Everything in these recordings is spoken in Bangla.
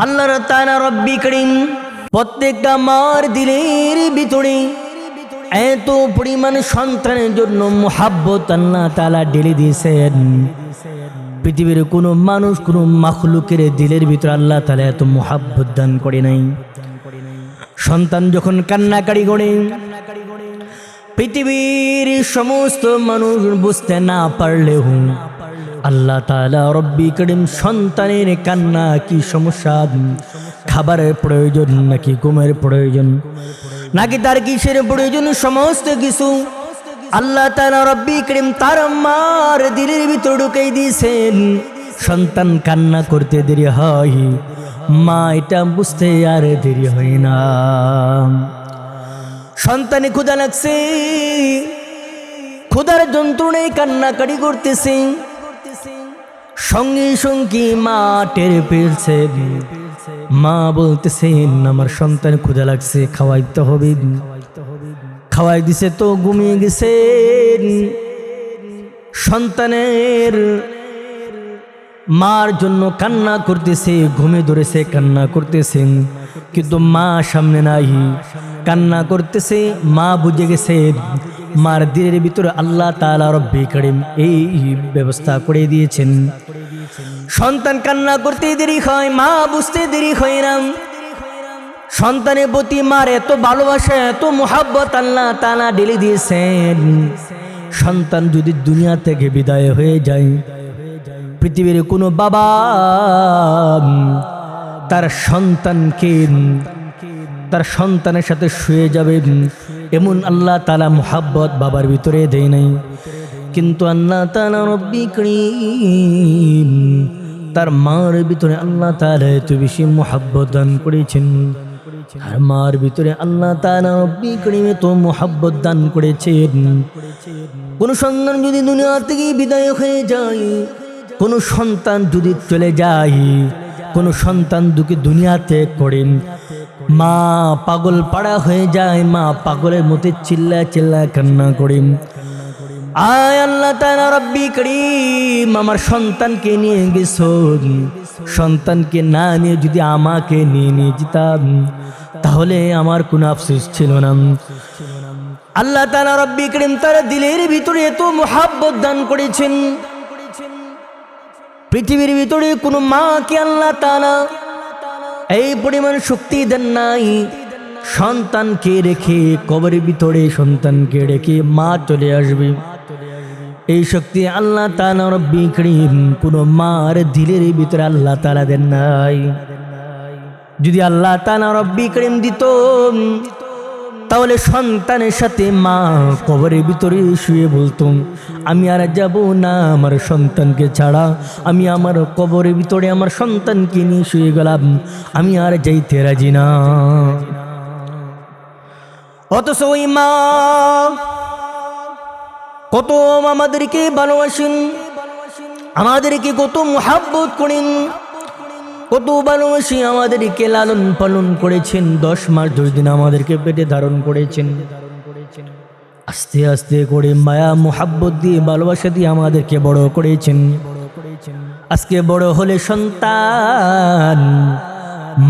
আল্লাহর তাআলা রব্বি করিম প্রত্যেকটা মার দিলের ভিতরে এত পরিমাণ সন্তানের জন্য মুহাব্বত আল্লাহ তাআলা ঢেলে দিয়েছেন। পৃথিবীর কোনো মানুষ কোনো মাখলুকের দিলের ভিতরে আল্লাহ তাআলা এত মুহাব্বত দান করে নাই। সন্তান যখন কান্নাকারি করে পৃথিবীর সমস্ত মানুষ বুঝতে না পারলেও আল্লাহ তাআলা রব্বি করিম সন্তানের কান্না কি সমস্যা, খাবারের প্রয়োজন নাকি ঘুমের প্রয়োজন নাকি তার কিসের প্রয়োজন, সমস্ত কিছু আল্লাহ তাআলা রব্বি করিম তার মার দিলের ভিতর ঢুকাই দিয়েছেন। সন্তান কান্না করতে দেরি হয়, মা এটা বুঝতে আর দেরি হয় না। সন্তানে ক্ষুধা লাগছে, ক্ষুধার যন্ত্রণায় কান্নাকারি করতেছে, সঙ্গে সঙ্গে মা টের পেয়েছে। মা বলতেছেন আমার সন্তান ক্ষুধা লাগছে, খাওয়াইতে হবে। খাওয়াই দিছে তো ঘুমিয়ে গেছে। সন্তানের মার জন্য কান্না করতেছে, ঘুমে ধরেছে, কান্না করতেছেন, কিন্তু মা সামনে নাই, কান্না করতেছে। মা বুঝে গেছে মার দিলের ভিতরে আল্লাহ তাআলা রব্বি করিম এই ব্যবস্থা করে দিয়েছেন। সন্তান কান্না করতে দেরি হয়, মা বুঝতে দেরি হয় না। সন্তানের প্রতি মার এত ভালোবাসা, এত মুহাব্বত আল্লাহ তাআলা ঢেলে দিয়েছেন। সন্তান যদি দুনিয়া থেকে বিদায় হয়ে যায়, পৃথিবীর কোনো বাবা তার সন্তানকে তার সন্তানের সাথে শুয়ে যাবে এমন আল্লাহ তাআলা মুহাব্বত বাবার ভিতরে দেয় নাই। কিন্তু আল্লাহ তাআলা রব্বি করিম তার মার ভিতরে আল্লাহ তাআলা এত বেশি মুহাব্বত দান করেছেন। আর মার ভিতরে আল্লাহ তাআলা রব্বি করিম এত মুহাব্বত দান করেছেন। কোন সন্তান যদি দুনিয়া থেকে বিদায় হয়ে যায়, কোন সন্তান যদি চলে যায়, কোন সন্তান দুনিয়া ত্যাগ করেন, মা পাগল পাড়া হয়ে যায়, মা পাগলের মতো চিল্লা চিল্লা কান্না করেন, আয় আল্লাহ তাআলা রব্বি করিম আমার সন্তানকে নিয়ে গেছো, সন্তানকে না নিয়ে যদি আমাকে নিয়ে যেতাম তাহলে আমার কোনো আফসোস ছিল না। আল্লাহ তাআলা রব্বি করিম তার দিলের ভিতরে এত মুহাব্বত দান করেছেন। পৃথিবীর ভিতরে কোনো মাকে আল্লাহ তাআলা এই পরিমাণ শক্তি দেন নাই। সন্তানকে রেখে কবরের ভিতরে সন্তানকে রেখে মা চলে আসবে, এই শক্তি আল্লাহ তাআলা রব্বি করিম কোনো মার দিলের ভিতরে আল্লাহ তাআলা দেন নাই। যদি আল্লাহ তাআলা রব্বি করিম দিত তাহলে সন্তানের সাথে মা কবরের ভিতরে শুয়ে বলতুম আমি আর যাব না আমার সন্তানকে ছাড়া, আমি আমার কবরের ভিতরে আমার সন্তানকে নিয়ে শুয়ে গেলাম, আমি আর যাইতে রাজি না। অথচ ওই মা কত আমাদেরকে ভালোবাসেন, আমাদেরকে কত মুহাব্বত করেন, কত ভালোবাসি আমাদেরকে লালন পালন করেছেন, 10 মাস 10 দিন আমাদেরকে পেটে ধারণ করেছেন। আস্তে আস্তে করে মায়া মুহাব্বত দিয়ে ভালোবাসা দিয়ে আমাদেরকে বড় করেছেন। আজকে বড় হলে সন্তান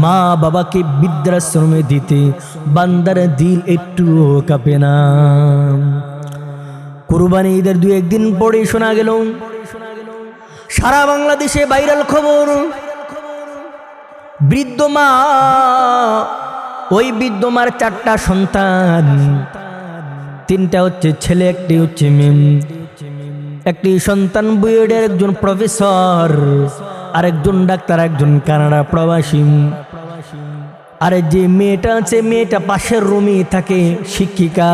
মা বাবাকে বৃদ্ধাশ্রমে দিতে বান্দার দিল একটু কাঁপে না। কুরবানি ঈদের 2-1 দিন পরে শোনা গেল সারা বাংলাদেশে ভাইরাল খবর, বৃদ্ধ মা, ওই বৃদ্ধ মার 4টা সন্তান, 3টা হচ্ছে ছেলে, 1টি হচ্ছে মেয়ে। একটি সন্তান বুয়েটের একজন প্রফেসর, আরেকজন ডাক্তার, একজন কানাডা প্রবাসী। আর যে মেয়েটা আছে মেয়েটা পাশের রুমে থাকে, শিক্ষিকা।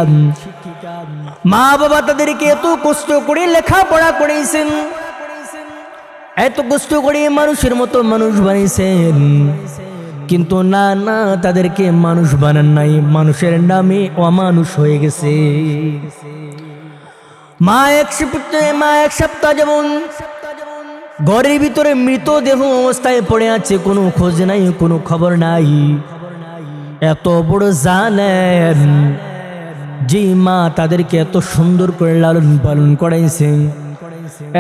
মা বাবা তাদেরকে এত কষ্ট করে লেখাপড়া করেছেন, এত কষ্ট করে মানুষের মতো মানুষ বানিয়েছেন, কিন্তু না না তাদেরকে মানুষ বানান নাই, মানুষের নামে অমানুষ হয়ে গেছে। মা এক সপ্তাহ যেমন ঘরের ভিতরে মৃতদেহ অবস্থায় পড়ে আছে, কোনো খোঁজ নাই, কোনো খবর নাই। এত বড় জানেন যে মা তাদেরকে এত সুন্দর করে লালন পালন করাইছেন,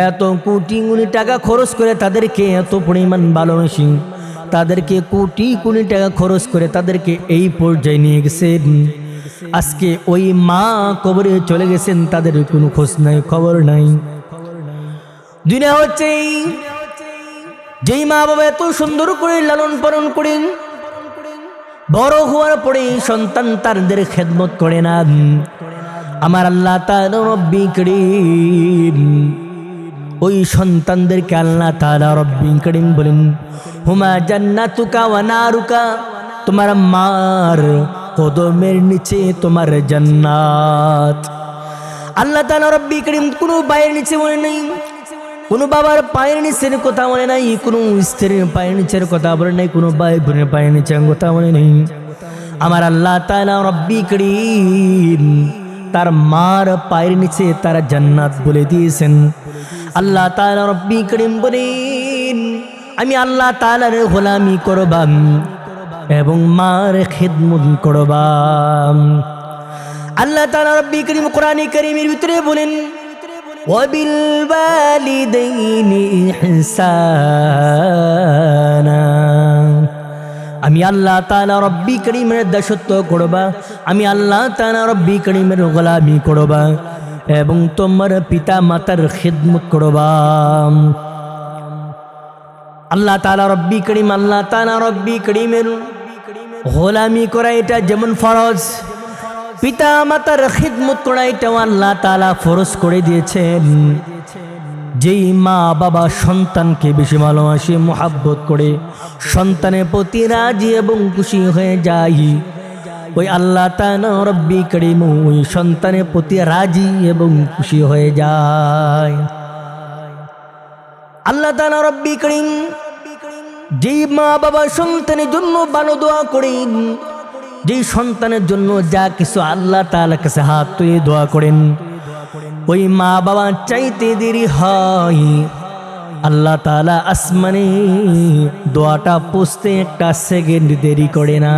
এত কোটি টাকা খরচ করে তাদেরকে এত পরিমাণ ভালোবাসি, তাদেরকে কোটি কোটি টাকা খরচ করে তাদেরকে এই পর্যায়ে নিয়ে গেছেন। আজকে ওই মা কবরে চলে গেছেন, তাদের কোনো খোঁজ নাই, খবর নাই। দুনিয়া হচ্ছে যেই মা বাবা এত সুন্দর করে লালন পালন করেন, বড় হওয়ার পরে সন্তান তাদের খেদমত করে না। আমার আল্লাহ তাআলা রব্বি করিম ওই সন্তানদেরকে আল্লাহ তাআলা রব্বি করিম বলেন, হুমা জান্নাতুকা ওয়া নারুকা, তোমার মার কদমের নিচে তোমার জান্নাত। আল্লাহ তাআলা রব্বি করিম কোনো পায়ের নিচে বলে নাই, কোনো বাবার পায়ের নিচের কথা বলে নাই, কোনো স্ত্রীর পায়ের নিচের কথা বলে নাই, কোনো ভাই বোনের পায়ের নিচের কথা বলে নাই। আমার আল্লাহ তাআলা রব্বি করিম তার মার পায়ের নিচে তার জান্নাত বলে দিয়েছেন। আল্লাহ তাআলা রব্বি করিম বলেন, আমি আল্লাহ তাআলার গোলামি করবাম এবং মার খিদমত করবাম। আল্লাহ তাআলা রব্বি করিম কোরআনে কারীমের ভিতরে বলেন, ওয়াবিল ওয়ালিদাইনি ইহসানা, আমি আল্লাহ তাআলা রব্বি করিমের দাসত্ব করবা, আমি আল্লাহ তাআলা রব্বি করিমের গোলামি করবা এবং তোমার পিতা মাতার খিদমত করবা। আল্লাহ তাআলা রব্বি করিম, আল্লাহ তাআলা রব্বি করিমের গোলামি করা এটা যেমন ফরজ, পিতা মাতার খিদমত করা এটাও আল্লাহ তাআলা ফরজ করে দিয়েছেন। যেই মা বাবা সন্তানকে বেশি ভালোবাসে, মোহাব্বত করে, সন্তানের প্রতি রাজি এবং খুশি হয়ে যায়, ওই আল্লাহ তাআলা রব্বি করিম ওই সন্তানের প্রতি রাজি এবং খুশি হয়ে যায়। আল্লাহ তাআলা রব্বি করিম যেই মা বাবা সন্তানের জন্য ভালো দোয়া করেন, যেই সন্তানের জন্য যা কিছু আল্লাহ তাআলার কাছে হাত তুলে দোয়া করেন, ওই মা বাবা চাইতে দেরি হয়, আল্লাহ তাআলা আসমানে দোয়াটা পৌঁছতে একটা সেকেন্ড দেরি করে না।